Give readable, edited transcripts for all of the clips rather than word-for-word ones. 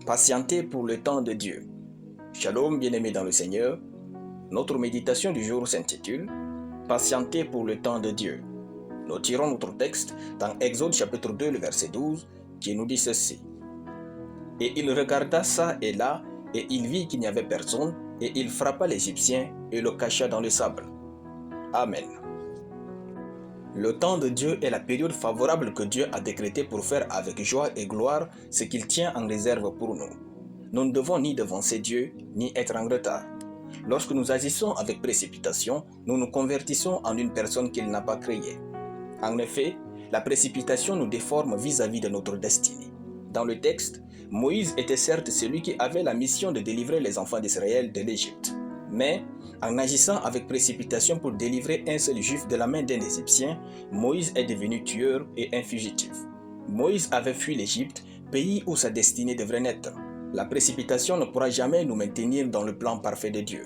Patienter pour le temps de Dieu. Shalom bien-aimés dans le Seigneur. Notre méditation du jour s'intitule Patienter pour le temps de Dieu. Nous tirons notre texte dans Exode chapitre 2, le verset 12, qui nous dit ceci. Et il regarda ça et là, et il vit qu'il n'y avait personne, et il frappa l'Égyptien et le cacha dans le sable. Amen. Le temps de Dieu est la période favorable que Dieu a décrétée pour faire avec joie et gloire ce qu'il tient en réserve pour nous. Nous ne devons ni devancer Dieu, ni être en retard. Lorsque nous agissons avec précipitation, nous nous convertissons en une personne qu'il n'a pas créée. En effet, la précipitation nous déforme vis-à-vis de notre destinée. Dans le texte, Moïse était certes celui qui avait la mission de délivrer les enfants d'Israël de l'Égypte. Mais, en agissant avec précipitation pour délivrer un seul juif de la main d'un Égyptien, Moïse est devenu tueur et un fugitif. Moïse avait fui l'Égypte, pays où sa destinée devrait naître. La précipitation ne pourra jamais nous maintenir dans le plan parfait de Dieu.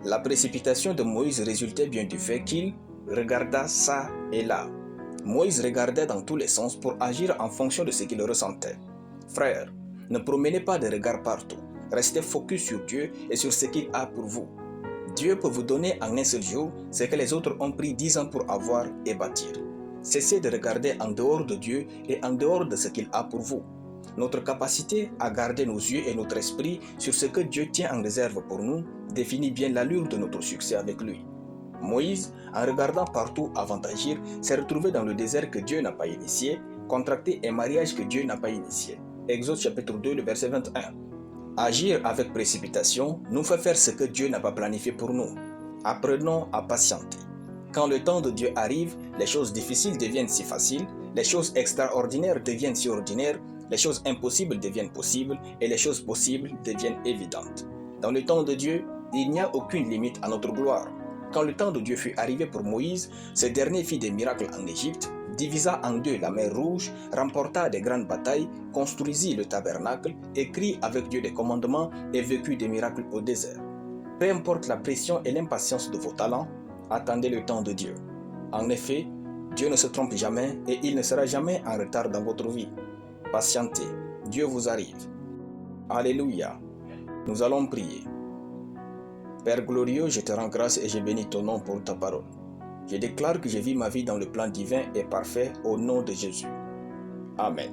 La précipitation de Moïse résultait bien du fait qu'il regarda ça et là. Moïse regardait dans tous les sens pour agir en fonction de ce qu'il ressentait. Frères, ne promenez pas de regard partout. Restez focus sur Dieu et sur ce qu'il a pour vous. Dieu peut vous donner en un seul jour ce que les autres ont pris 10 ans pour avoir et bâtir. Cessez de regarder en dehors de Dieu et en dehors de ce qu'il a pour vous. Notre capacité à garder nos yeux et notre esprit sur ce que Dieu tient en réserve pour nous définit bien l'allure de notre succès avec lui. Moïse, en regardant partout avant d'agir, s'est retrouvé dans le désert que Dieu n'a pas initié, contracté un mariage que Dieu n'a pas initié. Exode chapitre 2, le verset 21. Agir avec précipitation nous fait faire ce que Dieu n'a pas planifié pour nous. Apprenons à patienter. Quand le temps de Dieu arrive, les choses difficiles deviennent si faciles, les choses extraordinaires deviennent si ordinaires, les choses impossibles deviennent possibles et les choses possibles deviennent évidentes. Dans le temps de Dieu, il n'y a aucune limite à notre gloire. Quand le temps de Dieu fut arrivé pour Moïse, ce dernier fit des miracles en Égypte, divisa en deux la mer Rouge, remporta des grandes batailles, construisit le tabernacle, écrit avec Dieu des commandements et vécut des miracles au désert. Peu importe la pression et l'impatience de vos talents, attendez le temps de Dieu. En effet, Dieu ne se trompe jamais et il ne sera jamais en retard dans votre vie. Patientez, Dieu vous arrive. Alléluia. Nous allons prier. Père glorieux, je te rends grâce et je bénis ton nom pour ta parole. Je déclare que je vis ma vie dans le plan divin et parfait au nom de Jésus. Amen.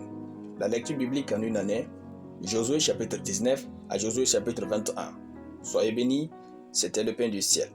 La lecture biblique en une année, Josué chapitre 19 à Josué chapitre 21. Soyez bénis, c'était le pain du ciel.